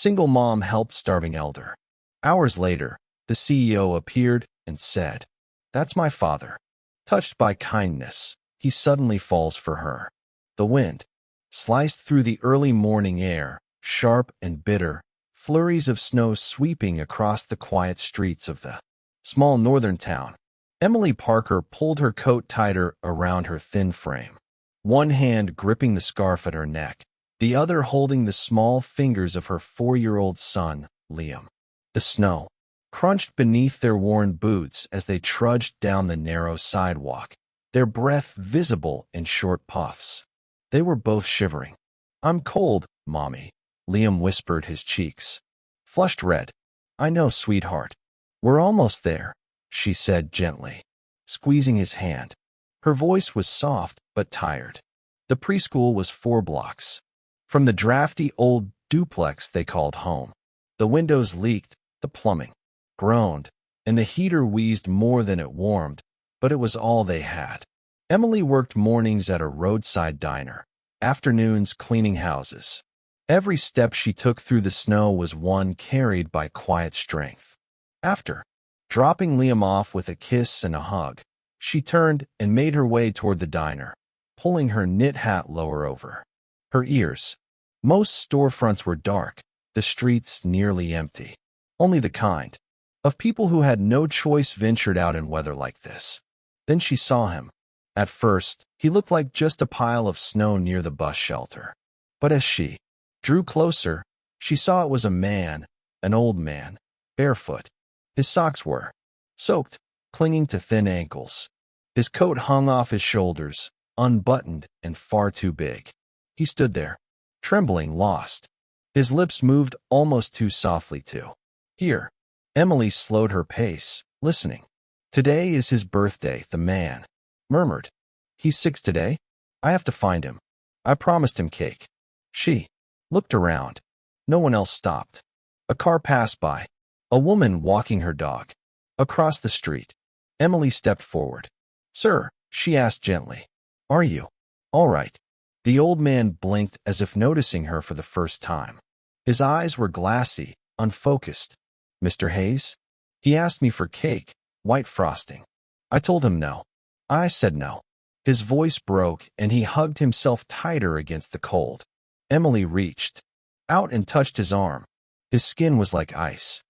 Single mom helped starving elder. Hours later, the CEO appeared and said, "That's my father." Touched by kindness, he suddenly falls for her. The wind sliced through the early morning air, sharp and bitter, flurries of snow sweeping across the quiet streets of the small northern town. Emily Parker pulled her coat tighter around her thin frame, one hand gripping the scarf at her neck, the other holding the small fingers of her 4-year-old son, Liam. The snow crunched beneath their worn boots as they trudged down the narrow sidewalk, their breath visible in short puffs. They were both shivering. "I'm cold, Mommy," Liam whispered, his cheeks flushed red. "I know, sweetheart. We're almost there," she said gently, squeezing his hand. Her voice was soft but tired. The preschool was 4 blocks from the drafty old duplex they called home. The windows leaked, the plumbing groaned, and the heater wheezed more than it warmed, but it was all they had. Emily worked mornings at a roadside diner, afternoons cleaning houses. Every step she took through the snow was one carried by quiet strength. After dropping Liam off with a kiss and a hug, she turned and made her way toward the diner, pulling her knit hat lower over her ears. Most storefronts were dark, the streets nearly empty. Only the kind of people who had no choice ventured out in weather like this. Then she saw him. At first, he looked like just a pile of snow near the bus shelter. But as she drew closer, she saw it was a man, an old man, barefoot. His socks were soaked, clinging to thin ankles. His coat hung off his shoulders, unbuttoned and far too big. He stood there, trembling, lost. His lips moved almost too softly to hear. Emily slowed her pace, listening. "Today is his birthday," the man murmured. "He's 6 today? I have to find him. I promised him cake." She looked around. No one else stopped. A car passed by. A woman walking her dog. Across the street, Emily stepped forward. "Sir," she asked gently, "are you all right?" The old man blinked as if noticing her for the first time. His eyes were glassy, unfocused. "Mr. Hayes? He asked me for cake, white frosting. I told him no. I said no." His voice broke and he hugged himself tighter against the cold. Emily reached out and touched his arm. His skin was like ice.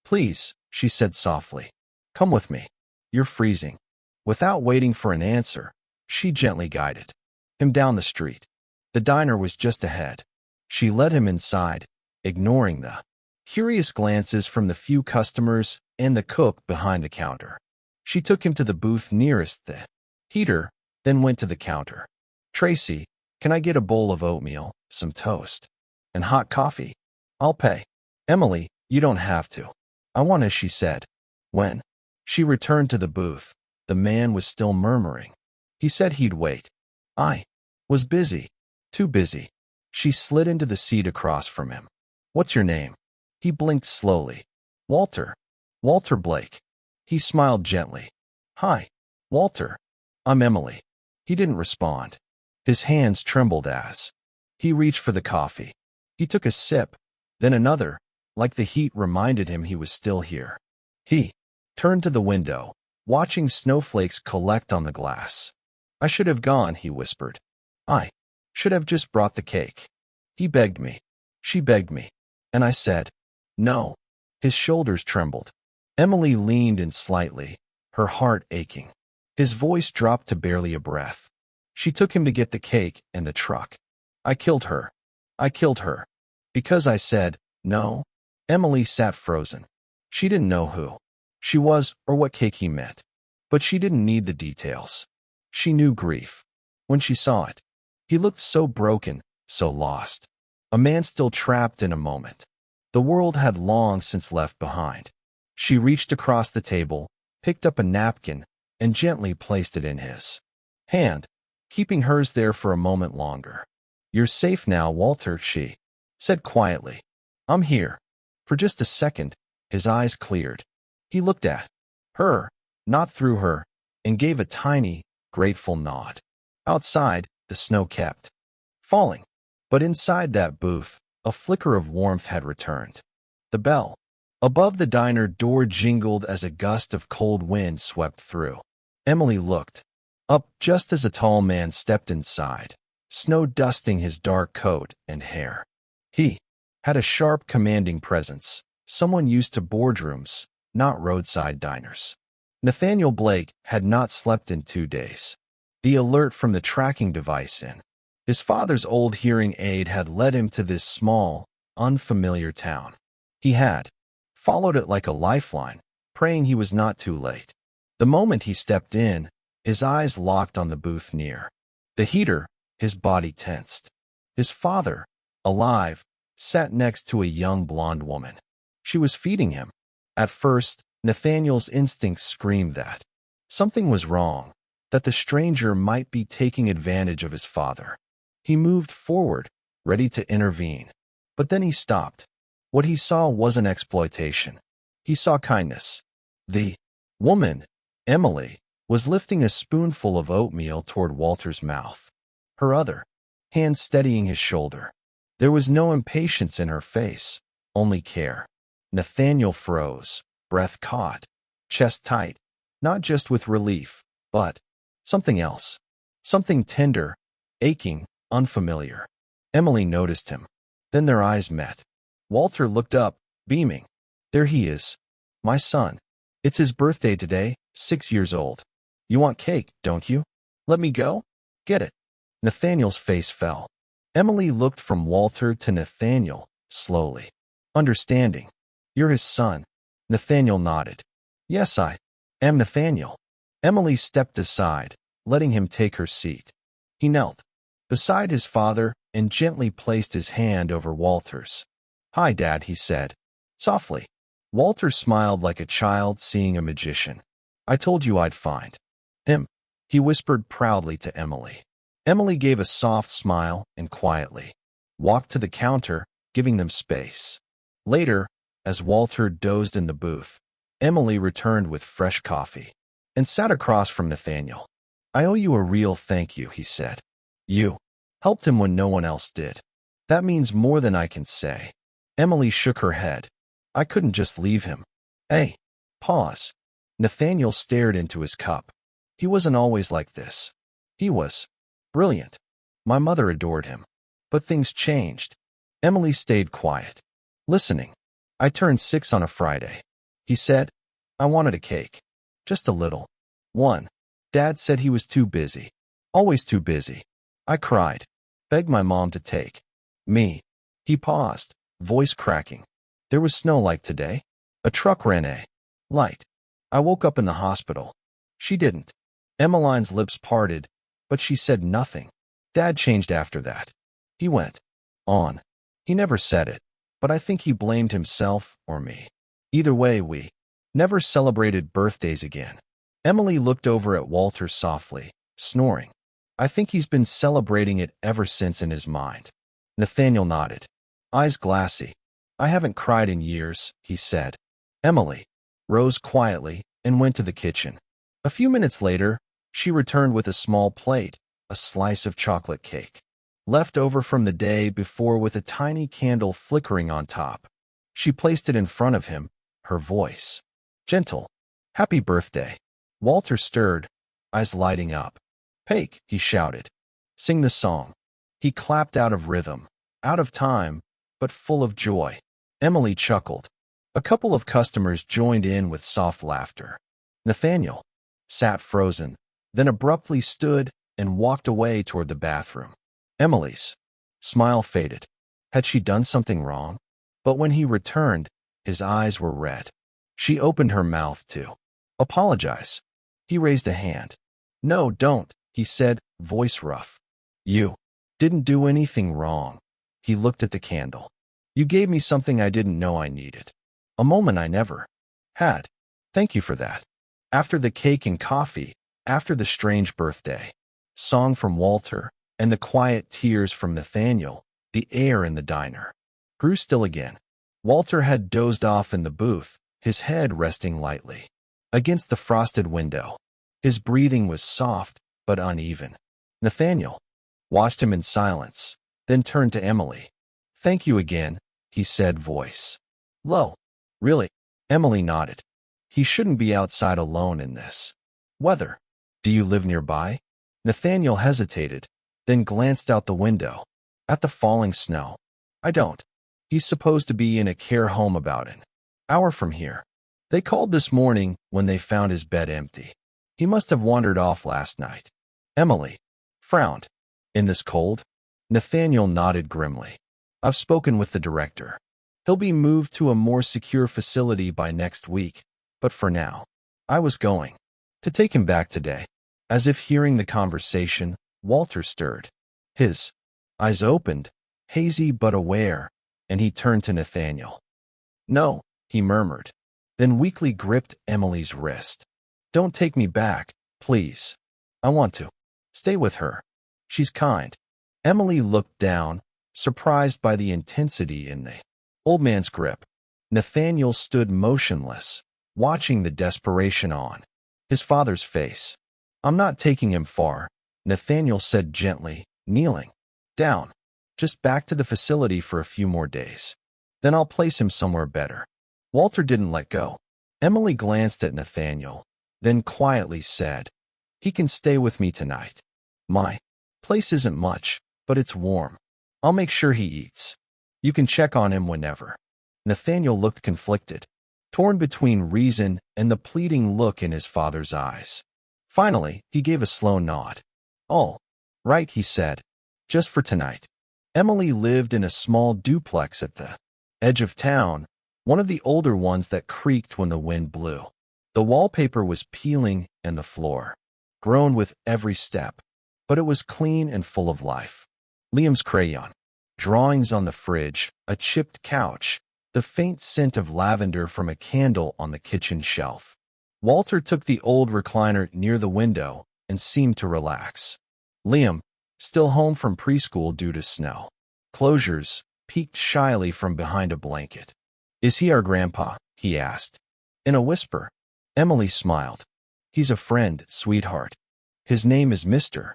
"Please," she said softly, "come with me. You're freezing." Without waiting for an answer, she gently guided him down the street. The diner was just ahead. She led him inside, ignoring the curious glances from the few customers and the cook behind the counter. She took him to the booth nearest the heater, then went to the counter. "Tracy, can I get a bowl of oatmeal, some toast, and hot coffee? I'll pay." "Emily, you don't have to. I want," as she said. When she returned to the booth, the man was still murmuring. He said he'd wait. "I was busy. Too busy." She slid into the seat across from him. "What's your name?" He blinked slowly. "Walter. Walter Blake." He smiled gently. "Hi, Walter. I'm Emily." He didn't respond. His hands trembled as he reached for the coffee. He took a sip, then another, like the heat reminded him he was still here. He turned to the window, watching snowflakes collect on the glass. "I should have gone," he whispered. "I should have just brought the cake." He begged me. She begged me. And I said, "No." His shoulders trembled. Emily leaned in slightly, her heart aching. His voice dropped to barely a breath. She took him to get the cake and the truck. "I killed her. I killed her. Because I said no." Emily sat frozen. She didn't know who she was or what cake he meant, but she didn't need the details. She knew grief when she saw it. He looked so broken, so lost. A man still trapped in a moment the world had long since left behind. She reached across the table, picked up a napkin, and gently placed it in his hand, keeping hers there for a moment longer. "You're safe now, Walter," she said quietly. "I'm here." For just a second, his eyes cleared. He looked at her, not through her, and gave a tiny, grateful nod. Outside, the snow kept falling. But inside that booth, A flicker of warmth had returned. The bell above the diner door jingled as a gust of cold wind swept through. Emily looked up just as a tall man stepped inside, snow dusting his dark coat and hair. He had a sharp, commanding presence, someone used to boardrooms, not roadside diners. Nathaniel Blake had not slept in 2 days. The alert from the tracking device in his father's old hearing aid had led him to this small, unfamiliar town. He had followed it like a lifeline, praying he was not too late. The moment he stepped in, his eyes locked on the booth near the heater. His body tensed. His father, alive, sat next to a young blonde woman. She was feeding him. At first, Nathaniel's instincts screamed that something was wrong, that the stranger might be taking advantage of his father. He moved forward, ready to intervene. But then he stopped. What he saw wasn't exploitation. He saw kindness. The woman, Emily, was lifting a spoonful of oatmeal toward Walter's mouth, her other hand steadying his shoulder. There was no impatience in her face, only care. Nathaniel froze, breath caught, chest tight, not just with relief, but something else. Something tender, aching, unfamiliar. Emily noticed him. Then their eyes met. Walter looked up, beaming. There he is. My son. It's his birthday today, 6 years old. You want cake, don't you? Let me go? Get it. Nathaniel's face fell. Emily looked from Walter to Nathaniel, slowly. Understanding. You're his son. Nathaniel nodded. Yes, I am Nathaniel. Emily stepped aside, letting him take her seat. He knelt beside his father and gently placed his hand over Walter's. Hi, Dad, he said, softly. Walter smiled like a child seeing a magician. I told you I'd find him, he whispered proudly to Emily. Emily gave a soft smile and quietly walked to the counter, giving them space. Later, as Walter dozed in the booth, Emily returned with fresh coffee and sat across from Nathaniel. I owe you a real thank you, he said. You helped him when no one else did. That means more than I can say. Emily shook her head. I couldn't just leave him. Hey, pause. Nathaniel stared into his cup. He wasn't always like this. He was brilliant. My mother adored him. But things changed. Emily stayed quiet, listening. I turned 6 on a Friday. He said, I wanted a cake. Just a little one. Dad said he was too busy. Always too busy. I cried, begged my mom to take me. He paused, voice cracking. There was snow like today. A truck ran a light. I woke up in the hospital. She didn't. Emmeline's lips parted, but she said nothing. Dad changed after that. He went on. He never said it, but I think he blamed himself or me. Either way, we never celebrated birthdays again. Emily looked over at Walter softly, snoring. I think he's been celebrating it ever since in his mind. Nathaniel nodded, eyes glassy. I haven't cried in years, he said. Emily rose quietly and went to the kitchen. A few minutes later, she returned with a small plate, a slice of chocolate cake, left over from the day before with a tiny candle flickering on top. She placed it in front of him, her voice gentle. Happy birthday. Walter stirred, eyes lighting up. Pake, he shouted. Sing the song. He clapped out of rhythm, out of time, but full of joy. Emily chuckled. A couple of customers joined in with soft laughter. Nathaniel sat frozen, then abruptly stood and walked away toward the bathroom. Emily's smile faded. Had she done something wrong? But when he returned, his eyes were red. She opened her mouth to apologize. He raised a hand. No, don't, he said, voice rough. You didn't do anything wrong. He looked at the candle. You gave me something I didn't know I needed. A moment I never had. Thank you for that. After the cake and coffee, after the strange birthday song from Walter, and the quiet tears from Nathaniel, the air in the diner grew still again. Walter had dozed off in the booth, his head resting lightly against the frosted window. His breathing was soft but uneven. Nathaniel watched him in silence, then turned to Emily. Thank you again, he said, voice low. Really? Emily nodded. He shouldn't be outside alone in this weather. Do you live nearby? Nathaniel hesitated, then glanced out the window at the falling snow. I don't. He's supposed to be in a care home about an hour from here. They called this morning when they found his bed empty. He must have wandered off last night. Emily frowned. In this cold? Nathaniel nodded grimly. I've spoken with the director. He'll be moved to a more secure facility by next week, but for now, I was going to take him back today. As if hearing the conversation, Walter stirred. His eyes opened, hazy but aware, and he turned to Nathaniel. No, he murmured, then weakly gripped Emily's wrist. Don't take me back, please. I want to stay with her. She's kind. Emily looked down, surprised by the intensity in the old man's grip. Nathaniel stood motionless, watching the desperation on his father's face. I'm not taking him far, Nathaniel said gently, kneeling down. Just back to the facility for a few more days. Then I'll place him somewhere better. Walter didn't let go. Emily glanced at Nathaniel, then quietly said, He can stay with me tonight. My place isn't much, but it's warm. I'll make sure he eats. You can check on him whenever. Nathaniel looked conflicted, torn between reason and the pleading look in his father's eyes. Finally, he gave a slow nod. All right, he said. Just for tonight. Emily lived in a small duplex at the edge of town, one of the older ones that creaked when the wind blew. The wallpaper was peeling and the floor groaned with every step, but it was clean and full of life. Liam's crayon, drawings on the fridge, a chipped couch, the faint scent of lavender from a candle on the kitchen shelf. Walter took the old recliner near the window and seemed to relax. Liam, still home from preschool due to snow closures, peeked shyly from behind a blanket. Is he our grandpa? He asked. In a whisper. Emily smiled. He's a friend, sweetheart. His name is Mr.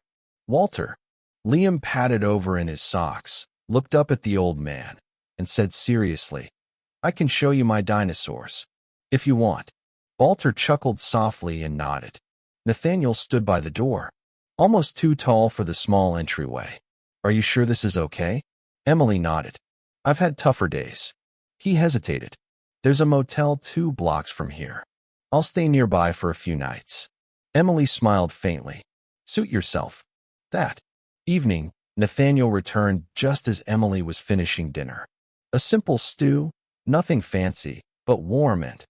Walter. Liam patted over in his socks, looked up at the old man, and said seriously, I can show you my dinosaurs, if you want. Walter chuckled softly and nodded. Nathaniel stood by the door, almost too tall for the small entryway. Are you sure this is okay? Emily nodded. I've had tougher days. He hesitated. There's a motel 2 blocks from here. I'll stay nearby for a few nights. Emily smiled faintly. Suit yourself. That evening, Nathaniel returned just as Emily was finishing dinner. A simple stew, nothing fancy, but warm and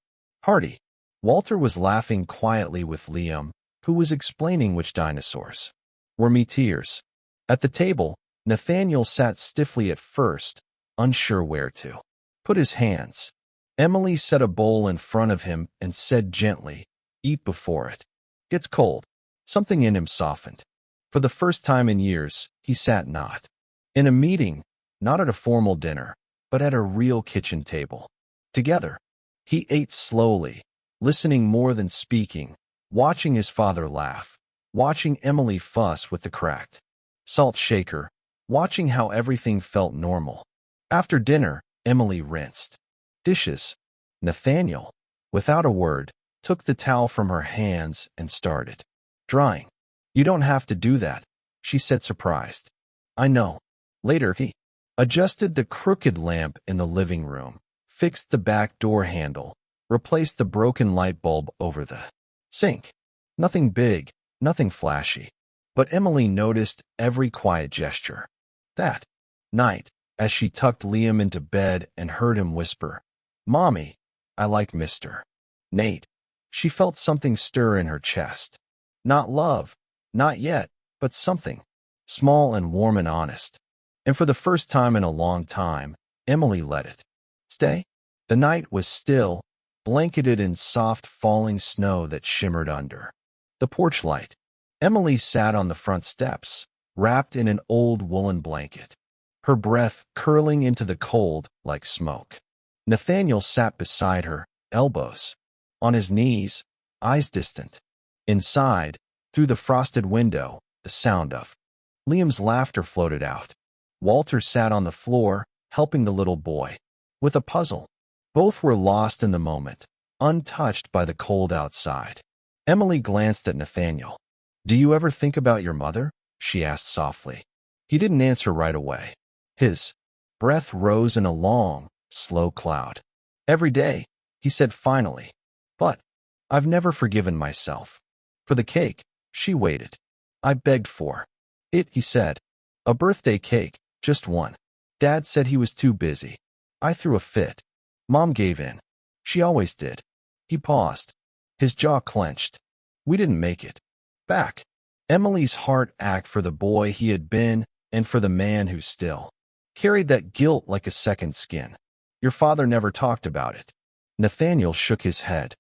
hearty. Walter was laughing quietly with Liam, who was explaining which dinosaurs were meteors. At the table, Nathaniel sat stiffly at first, unsure where to put his hands. Emily set a bowl in front of him and said gently, Eat before it gets cold. Something in him softened. For the first time in years, he sat not in a meeting, not at a formal dinner, but at a real kitchen table. Together, he ate slowly, listening more than speaking, watching his father laugh, watching Emily fuss with the cracked salt shaker, watching how everything felt normal. After dinner, Emily rinsed dishes. Nathaniel, without a word, took the towel from her hands and started drying. You don't have to do that, she said, surprised. I know. Later, he adjusted the crooked lamp in the living room, fixed the back door handle, replaced the broken light bulb over the sink. Nothing big, nothing flashy, but Emily noticed every quiet gesture. That night, as she tucked Liam into bed and heard him whisper, Mommy, I like Mr. Nate, she felt something stir in her chest. Not love, not yet, but something, small and warm and honest. And for the first time in a long time, Emily let it stay. The night was still, blanketed in soft falling snow that shimmered under the porch light. Emily sat on the front steps, wrapped in an old woolen blanket, her breath curling into the cold like smoke. Nathaniel sat beside her, elbows on his knees, eyes distant. Inside, through the frosted window, the sound of Liam's laughter floated out. Walter sat on the floor, helping the little boy with a puzzle. Both were lost in the moment, untouched by the cold outside. Emily glanced at Nathaniel. "Do you ever think about your mother?" she asked softly. He didn't answer right away. His breath rose in a long, slow cloud. "Every day," he said finally. "But I've never forgiven myself. For the cake, she waited. I begged for it," he said. "A birthday cake, just one. Dad said he was too busy. I threw a fit. Mom gave in. She always did." He paused. His jaw clenched. "We didn't make it back." Emily's heart ached for the boy he had been and for the man who still carried that guilt like a second skin. "Your father never talked about it." Nathaniel shook his head.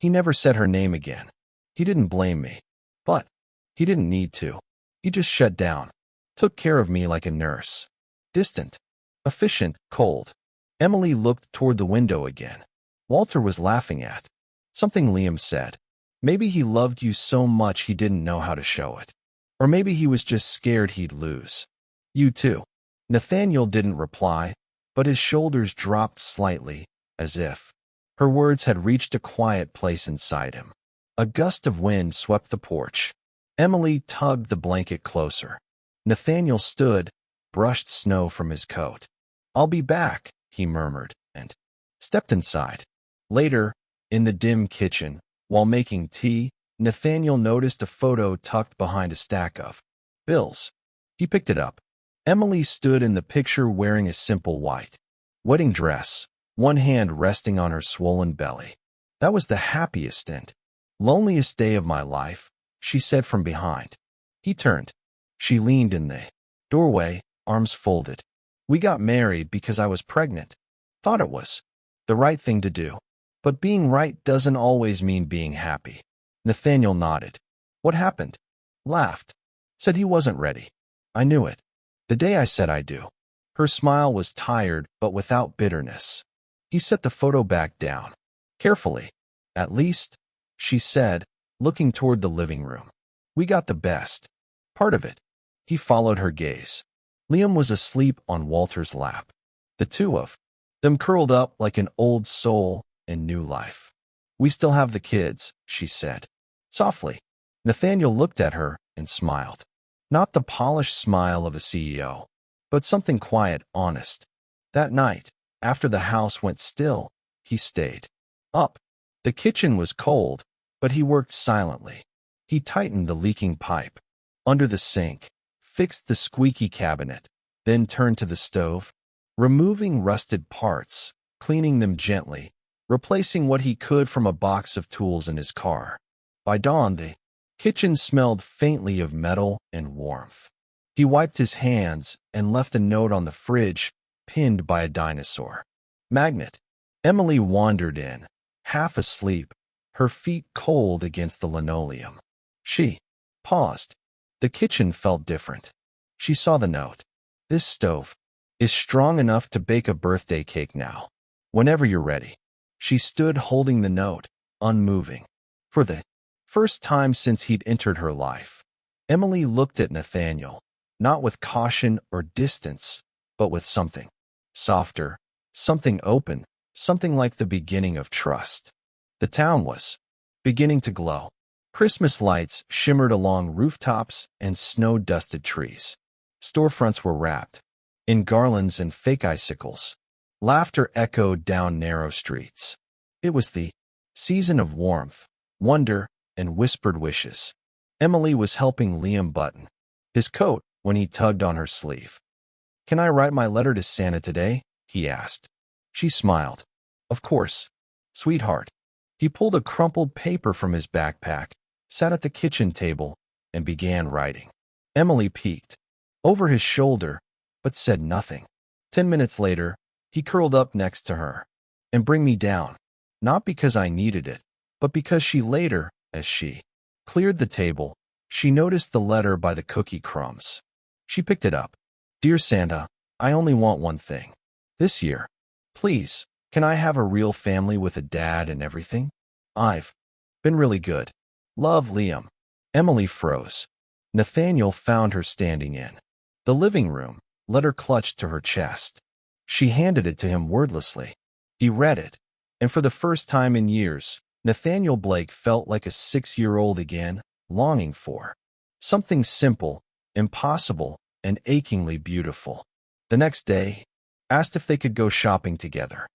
"He never said her name again. He didn't blame me. But he didn't need to. He just shut down. Took care of me like a nurse. Distant. Efficient, cold." Emily looked toward the window again. Walter was laughing at something Liam said. Maybe he loved you so much he didn't know how to show it. Or maybe he was just scared he'd lose you too. Nathaniel didn't reply, but his shoulders dropped slightly, as if her words had reached a quiet place inside him. A gust of wind swept the porch. Emily tugged the blanket closer. Nathaniel stood, brushed snow from his coat. "I'll be back," he murmured, and stepped inside. Later, in the dim kitchen, while making tea, Nathaniel noticed a photo tucked behind a stack of bills. He picked it up. Emily stood in the picture wearing a simple white wedding dress, one hand resting on her swollen belly. "That was the happiest and loneliest day of my life," she said from behind. He turned. She leaned in the doorway, arms folded. "We got married because I was pregnant. Thought it was the right thing to do. But being right doesn't always mean being happy." Nathaniel nodded. "What happened?" Laughed. Said he wasn't ready. "I knew it. The day I said I do." Her smile was tired, but without bitterness. He set the photo back down. Carefully. "At least," she said, looking toward the living room. "We got the best part of it." He followed her gaze. Liam was asleep on Walter's lap. The two of them curled up like an old soul in new life. "We still have the kids," she said softly. Nathaniel looked at her and smiled. Not the polished smile of a CEO, but something quiet, honest. That night, after the house went still, he stayed up. The kitchen was cold, but he worked silently. He tightened the leaking pipe under the sink, fixed the squeaky cabinet, then turned to the stove, removing rusted parts, cleaning them gently, replacing what he could from a box of tools in his car. By dawn, the kitchen smelled faintly of metal and warmth. He wiped his hands and left a note on the fridge, pinned by a dinosaur magnet. Emily wandered in, half asleep, her feet cold against the linoleum. She paused. The kitchen felt different. She saw the note. "This stove is strong enough to bake a birthday cake now. Whenever you're ready." She stood holding the note, unmoving. For the first time since he'd entered her life, Emily looked at Nathaniel, not with caution or distance, but with something softer, something open, something like the beginning of trust. The town was beginning to glow. Christmas lights shimmered along rooftops and snow-dusted trees. Storefronts were wrapped in garlands and fake icicles. Laughter echoed down narrow streets. It was the season of warmth, wonder, and whispered wishes. Emily was helping Liam button his coat when he tugged on her sleeve. "Can I write my letter to Santa today?" he asked. She smiled. "Of course, sweetheart." He pulled a crumpled paper from his backpack, sat at the kitchen table, and began writing. Emily peeked over his shoulder, but said nothing. 10 minutes later, he curled up next to her. "And bring me down." Not because I needed it, but because she later, as she cleared the table, she noticed the letter by the cookie crumbs. She picked it up. "Dear Santa, I only want one thing. This year. Please, can I have a real family with a dad and everything? I've been really good. Love, Liam." Emily froze. Nathaniel found her standing in the living room, letter clutched to her chest. She handed it to him wordlessly. He read it, and for the first time in years, Nathaniel Blake felt like a 6-year-old again, longing for something simple, impossible, and achingly beautiful. The next day, asked if they could go shopping together.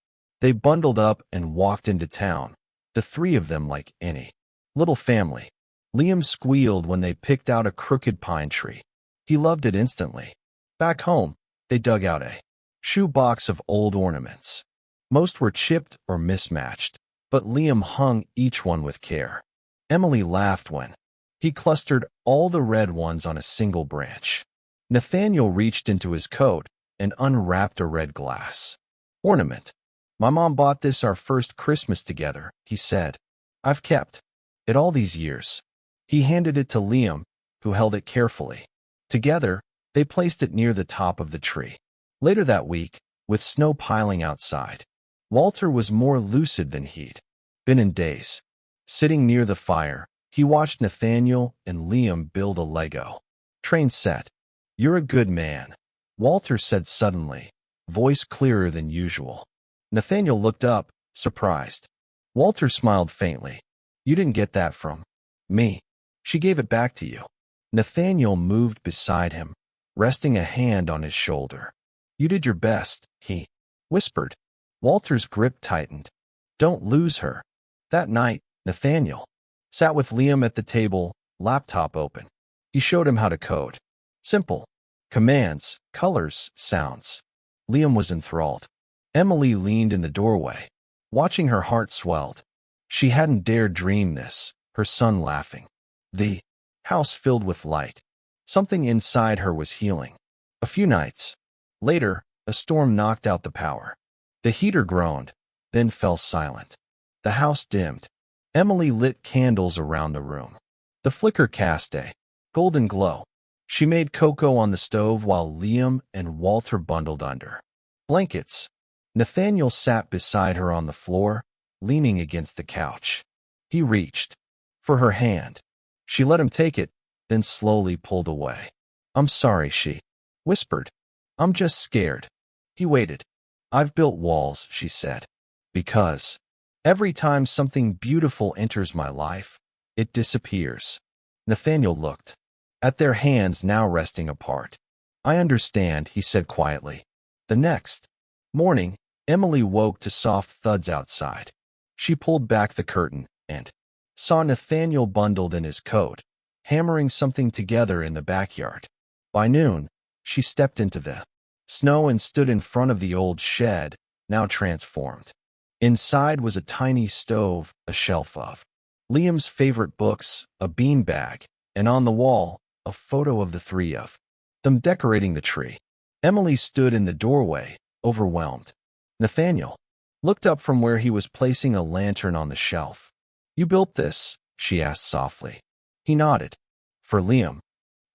They bundled up and walked into town, the three of them like any little family. Liam squealed when they picked out a crooked pine tree. He loved it instantly. Back home, they dug out a shoebox of old ornaments. Most were chipped or mismatched, but Liam hung each one with care. Emily laughed when he clustered all the red ones on a single branch. Nathaniel reached into his coat and unwrapped a red glass ornament. My mom bought this our first Christmas together, he said. I've kept it all these years. He handed it to Liam, who held it carefully. Together, they placed it near the top of the tree. Later that week, with snow piling outside, Walter was more lucid than he'd been in days. Sitting near the fire, he watched Nathaniel and Liam build a Lego train set. You're a good man, Walter said suddenly, voice clearer than usual. Nathaniel looked up, surprised. Walter smiled faintly. You didn't get that from me. She gave it back to you. Nathaniel moved beside him, resting a hand on his shoulder. You did your best, he whispered. Walter's grip tightened. Don't lose her. That night, Nathaniel sat with Liam at the table, laptop open. He showed him how to code. Simple commands, colors, sounds. Liam was enthralled. Emily leaned in the doorway. Watching, her heart swelled. She hadn't dared dream this, her son laughing. The house filled with light. Something inside her was healing. A few nights later, a storm knocked out the power. The heater groaned, then fell silent. The house dimmed. Emily lit candles around the room. The flicker cast a golden glow. She made cocoa on the stove while Liam and Walter bundled under blankets. Nathaniel sat beside her on the floor, leaning against the couch. He reached for her hand. She let him take it, then slowly pulled away. I'm sorry, she whispered. I'm just scared. He waited. I've built walls, she said, because every time something beautiful enters my life, it disappears. Nathaniel looked at their hands now resting apart. I understand, he said quietly. The next morning, Emily woke to soft thuds outside. She pulled back the curtain and saw Nathaniel bundled in his coat, hammering something together in the backyard. By noon, she stepped into the snow and stood in front of the old shed, now transformed. Inside was a tiny stove, a shelf of Liam's favorite books, a beanbag, and on the wall, a photo of the three of them decorating the tree. Emily stood in the doorway, overwhelmed. Nathaniel looked up from where he was placing a lantern on the shelf. You built this? She asked softly. He nodded. For Liam,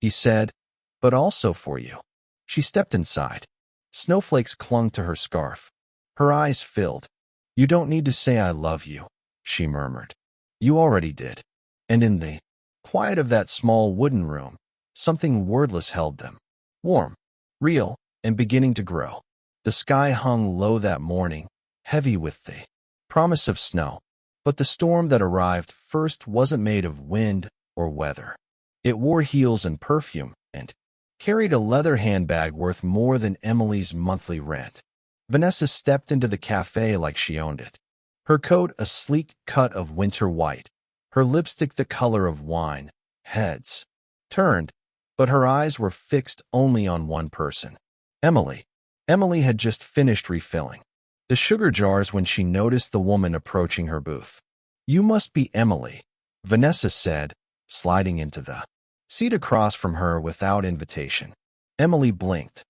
he said, but also for you. She stepped inside. Snowflakes clung to her scarf. Her eyes filled. You don't need to say I love you, she murmured. You already did. And in the quiet of that small wooden room, something wordless held them. Warm, real, and beginning to grow. The sky hung low that morning, heavy with the promise of snow. But the storm that arrived first wasn't made of wind or weather. It wore heels and perfume, and carried a leather handbag worth more than Emily's monthly rent. Vanessa stepped into the cafe like she owned it. Her coat a sleek cut of winter white, her lipstick the color of wine. Heads turned, but her eyes were fixed only on one person. Emily. Emily had just finished refilling the sugar jars when she noticed the woman approaching her booth. You must be Emily, Vanessa said, sliding into the seat across from her without invitation. Emily blinked.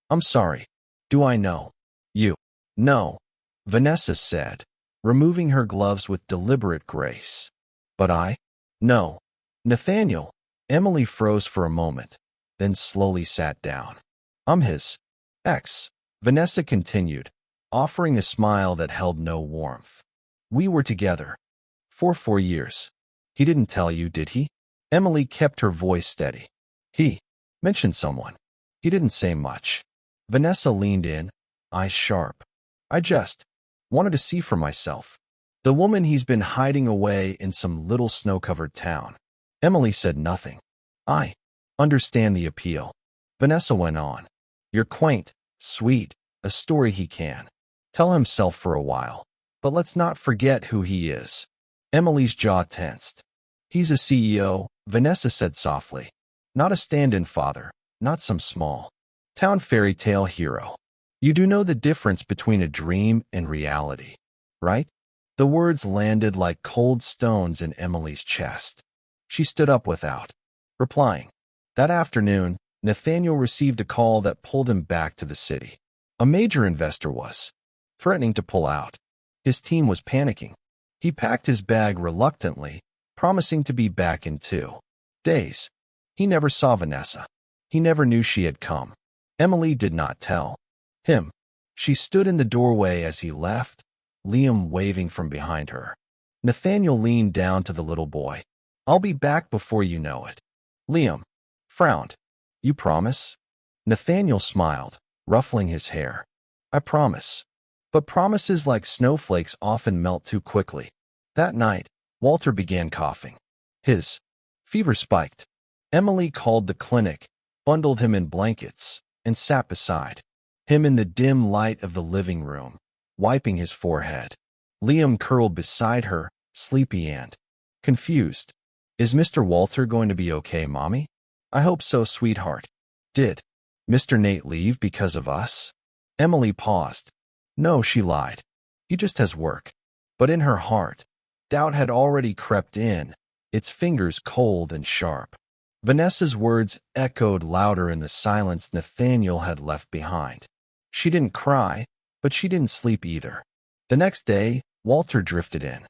I'm sorry. Do I know you? No, Vanessa said, removing her gloves with deliberate grace. But I? No. Nathaniel. Emily froze for a moment, then slowly sat down. I'm his ex, Vanessa continued, offering a smile that held no warmth. We were together for 4 years. He didn't tell you, did he? Emily kept her voice steady. He mentioned someone. He didn't say much. Vanessa leaned in. eyes sharp. I just wanted to see for myself. The woman he's been hiding away in some little snow-covered town. Emily said nothing. I understand the appeal. Vanessa went on. You're quaint, sweet, a story he can tell himself for a while. But let's not forget who he is. Emily's jaw tensed. He's a CEO, Vanessa said softly. Not a stand-in father, not some small town fairy tale hero. You do know the difference between a dream and reality, right? The words landed like cold stones in Emily's chest. She stood up without replying. That afternoon, Nathaniel received a call that pulled him back to the city. A major investor was threatening to pull out. His team was panicking. He packed his bag reluctantly, promising to be back in 2 days. He never saw Vanessa. He never knew she had come. Emily did not tell him. She stood in the doorway as he left, Liam waving from behind her. Nathaniel leaned down to the little boy. I'll be back before you know it. Liam frowned. You promise? Nathaniel smiled, ruffling his hair. I promise. But promises like snowflakes often melt too quickly. That night, Walter began coughing. His fever spiked. Emily called the clinic, bundled him in blankets, and sat beside him in the dim light of the living room, wiping his forehead. Liam curled beside her, sleepy and confused. Is Mr. Walter going to be okay, Mommy? I hope so, sweetheart. Did Mr. Nate leave because of us? Emily paused. No, she lied. He just has work. But in her heart, doubt had already crept in, its fingers cold and sharp. Vanessa's words echoed louder in the silence Nathaniel had left behind. She didn't cry, but she didn't sleep either. The next day, Walter drifted in,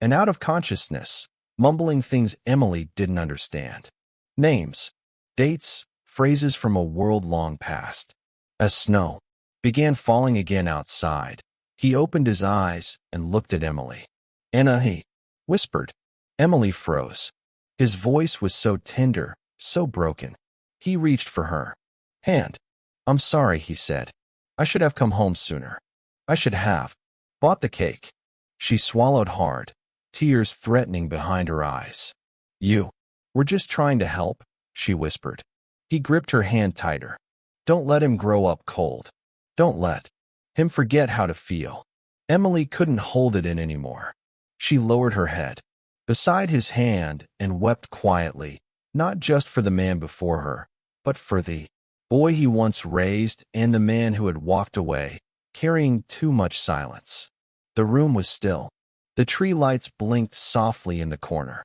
and out of consciousness, mumbling things Emily didn't understand. Names, dates, phrases from a world long past. As snow began falling again outside, he opened his eyes and looked at Emily. Anna, he whispered. Emily froze. His voice was so tender, so broken. He reached for her hand. I'm sorry, he said. I should have come home sooner. I should have bought the cake. She swallowed hard, tears threatening behind her eyes. You were just trying to help, she whispered. He gripped her hand tighter. Don't let him grow up cold. Don't let him forget how to feel. Emily couldn't hold it in anymore. She lowered her head beside his hand and wept quietly, not just for the man before her, but for the boy he once raised and the man who had walked away, carrying too much silence. The room was still. The tree lights blinked softly in the corner.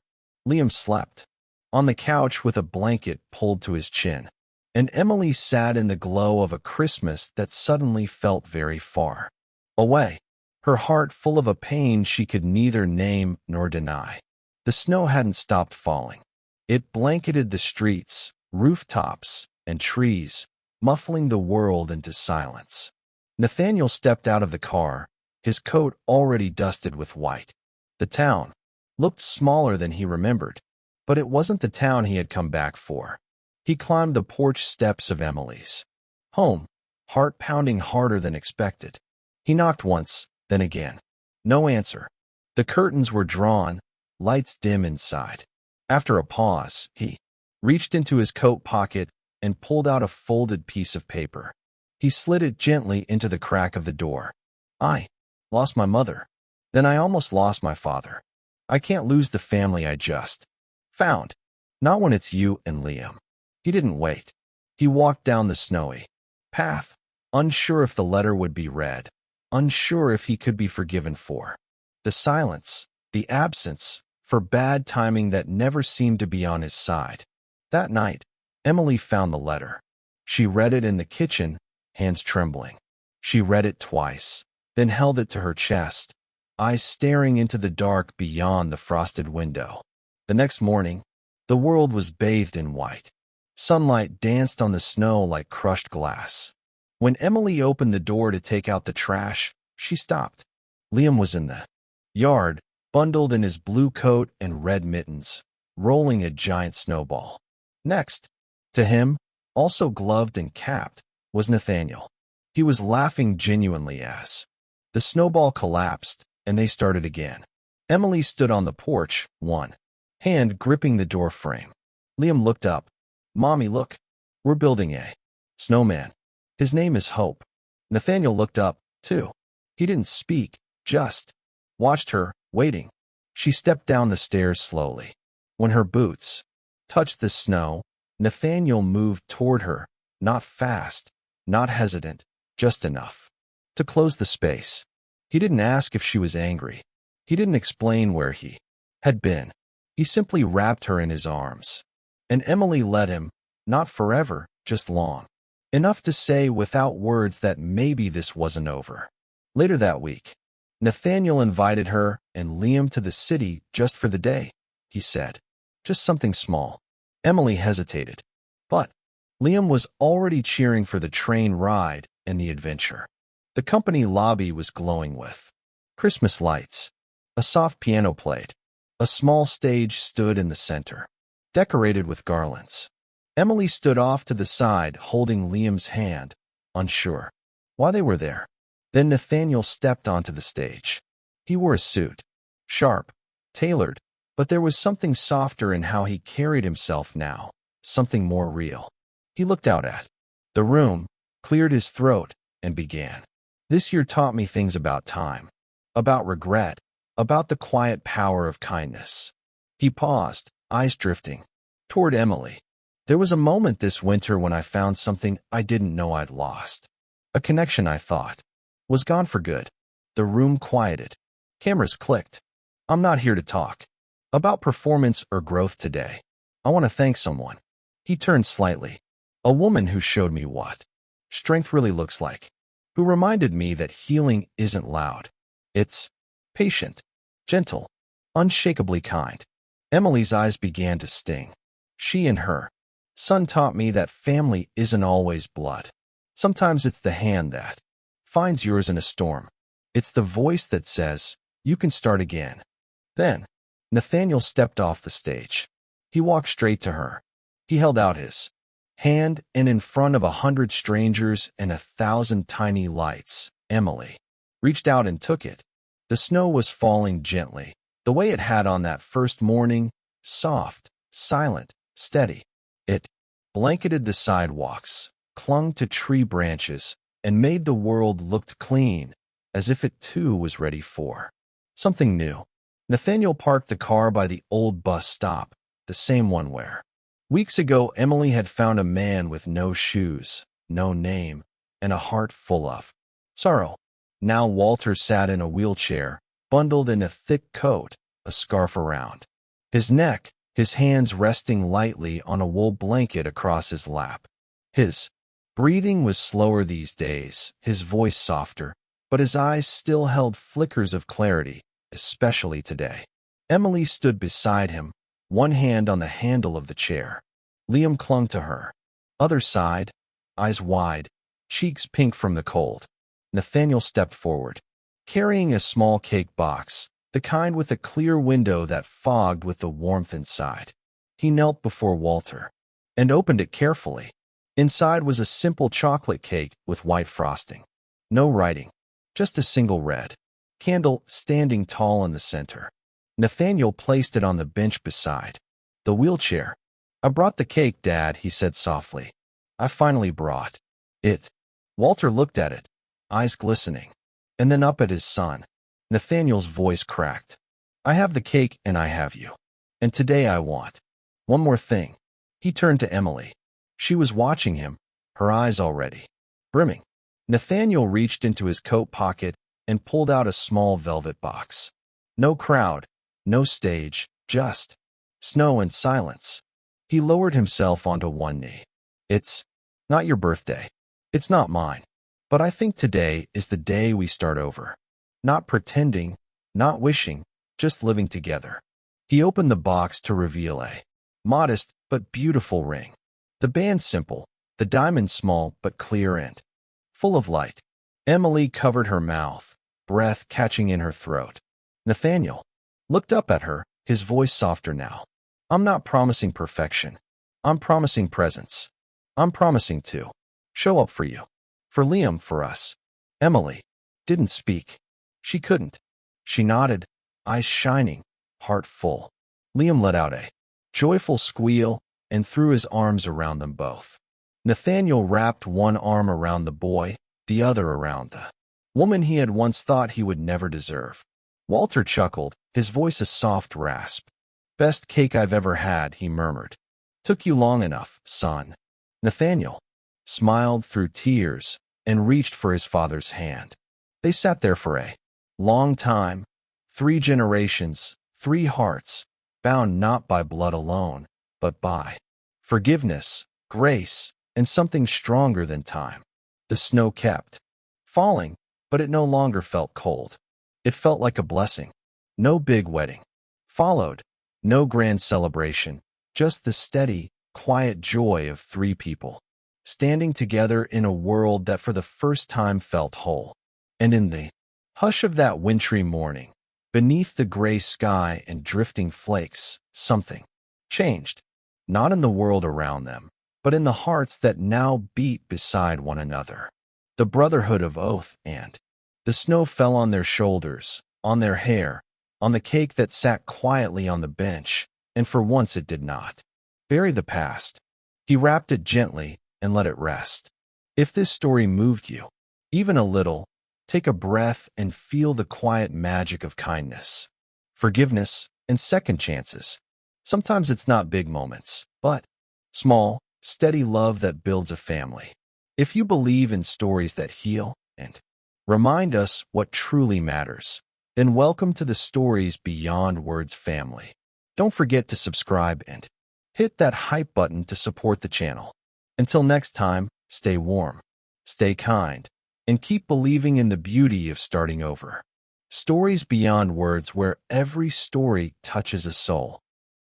Liam slept on the couch with a blanket pulled to his chin, and Emily sat in the glow of a Christmas that suddenly felt very far away, her heart full of a pain she could neither name nor deny. The snow hadn't stopped falling. It blanketed the streets, rooftops, and trees, muffling the world into silence. Nathaniel stepped out of the car, his coat already dusted with white. The town looked smaller than he remembered, but it wasn't the town he had come back for. He climbed the porch steps of Emily's home, heart pounding harder than expected. He knocked once, then again. No answer. The curtains were drawn, lights dim inside. After a pause, he reached into his coat pocket and pulled out a folded piece of paper. He slid it gently into the crack of the door. I lost my mother. Then I almost lost my father. I can't lose the family I just found. Not when it's you and Liam. He didn't wait. He walked down the snowy path, unsure if the letter would be read, unsure if he could be forgiven for the silence, the absence, for bad timing that never seemed to be on his side. That night, Emily found the letter. She read it in the kitchen, hands trembling. She read it twice, then held it to her chest, eyes staring into the dark beyond the frosted window. The next morning, the world was bathed in white. Sunlight danced on the snow like crushed glass. When Emily opened the door to take out the trash, she stopped. Liam was in the yard, bundled in his blue coat and red mittens, rolling a giant snowball. Next to him, also gloved and capped, was Nathaniel. He was laughing genuinely as the snowball collapsed, and they started again. Emily stood on the porch, one hand gripping the door frame. Liam looked up. "Mommy, look. We're building a snowman. His name is Hope." Nathaniel looked up, too. He didn't speak, just watched her, waiting. She stepped down the stairs slowly. When her boots touched the snow, Nathaniel moved toward her, not fast, not hesitant, just enough to close the space. He didn't ask if she was angry. He didn't explain where he had been. He simply wrapped her in his arms. And Emily let him, not forever, just long enough to say without words that maybe this wasn't over. Later that week, Nathaniel invited her and Liam to the city just for the day, he said. Just something small. Emily hesitated. But Liam was already cheering for the train ride and the adventure. The company lobby was glowing with Christmas lights. A soft piano played. A small stage stood in the center, decorated with garlands. Emily stood off to the side, holding Liam's hand, unsure why they were there. Then Nathaniel stepped onto the stage. He wore a suit, sharp, tailored, but there was something softer in how he carried himself now, something more real. He looked out at the room, cleared his throat, and began. "This year taught me things about time, about regret, about the quiet power of kindness." He paused, eyes drifting toward Emily. "There was a moment this winter when I found something I didn't know I'd lost. A connection I thought was gone for good." The room quieted. Cameras clicked. "I'm not here to talk about performance or growth today. I want to thank someone." He turned slightly. "A woman who showed me what strength really looks like, who reminded me that healing isn't loud. It's patient, gentle, unshakably kind." Emily's eyes began to sting. She and her son taught me that family isn't always blood. Sometimes it's the hand that finds yours in a storm. It's the voice that says, "You can start again." Then, Nathaniel stepped off the stage. He walked straight to her. He held out his hand, and in front of 100 strangers and 1,000 tiny lights, Emily reached out and took it. The snow was falling gently, the way it had on that first morning, soft, silent, steady. It blanketed the sidewalks, clung to tree branches, and made the world look clean, as if it too was ready for something new. Nathaniel parked the car by the old bus stop, the same one where weeks ago Emily had found a man with no shoes, no name, and a heart full of sorrow. Now Walter sat in a wheelchair, bundled in a thick coat, a scarf around his neck, his hands resting lightly on a wool blanket across his lap. His breathing was slower these days, his voice softer, but his eyes still held flickers of clarity, especially today. Emily stood beside him, one hand on the handle of the chair. Liam clung to her. Other side, eyes wide, cheeks pink from the cold. Nathaniel stepped forward, carrying a small cake box, the kind with a clear window that fogged with the warmth inside. He knelt before Walter and opened it carefully. Inside was a simple chocolate cake with white frosting. No writing, just a single red candle standing tall in the center. Nathaniel placed it on the bench beside the wheelchair. "I brought the cake, Dad," he said softly. "I finally brought it." Walter looked at it, eyes glistening, and then up at his son. Nathaniel's voice cracked. "I have the cake and I have you. And today I want one more thing." He turned to Emily. She was watching him, her eyes already brimming. Nathaniel reached into his coat pocket and pulled out a small velvet box. No crowd, no stage, just snow and silence. He lowered himself onto one knee. "It's not your birthday. It's not mine. But I think today is the day we start over. Not pretending, not wishing, just living together." He opened the box to reveal a modest but beautiful ring. The band simple, the diamond small but clear and full of light. Emily covered her mouth, breath catching in her throat. Nathaniel looked up at her, his voice softer now. "I'm not promising perfection. I'm promising presence. I'm promising to show up for you For Liam, for us. Emily didn't speak. She couldn't. She nodded, eyes shining, heart full. Liam let out a joyful squeal and threw his arms around them both. Nathaniel wrapped one arm around the boy, the other around the woman he had once thought he would never deserve. Walter chuckled, his voice a soft rasp. "Best cake I've ever had," he murmured. "Took you long enough, son." Nathaniel smiled through tears and reached for his father's hand. They sat there for a long time, 3 generations, 3 hearts, bound not by blood alone, but by forgiveness, grace, and something stronger than time. The snow kept falling, but it no longer felt cold. It felt like a blessing. No big wedding followed, no grand celebration, just the steady, quiet joy of 3 people standing together in a world that for the first time felt whole. And in the hush of that wintry morning, beneath the gray sky and drifting flakes, something changed. Not in the world around them, but in the hearts that now beat beside one another. The brotherhood of oath, and the snow fell on their shoulders, on their hair, on the cake that sat quietly on the bench, and for once it did not bury the past. He wrapped it gently and let it rest. If this story moved you, even a little, take a breath and feel the quiet magic of kindness, forgiveness, and second chances. Sometimes it's not big moments, but small, steady love that builds a family. If you believe in stories that heal and remind us what truly matters, then welcome to the Stories Beyond Words family. Don't forget to subscribe and hit that hype button to support the channel. Until next time, stay warm, stay kind, and keep believing in the beauty of starting over. Stories Beyond Words, where every story touches a soul.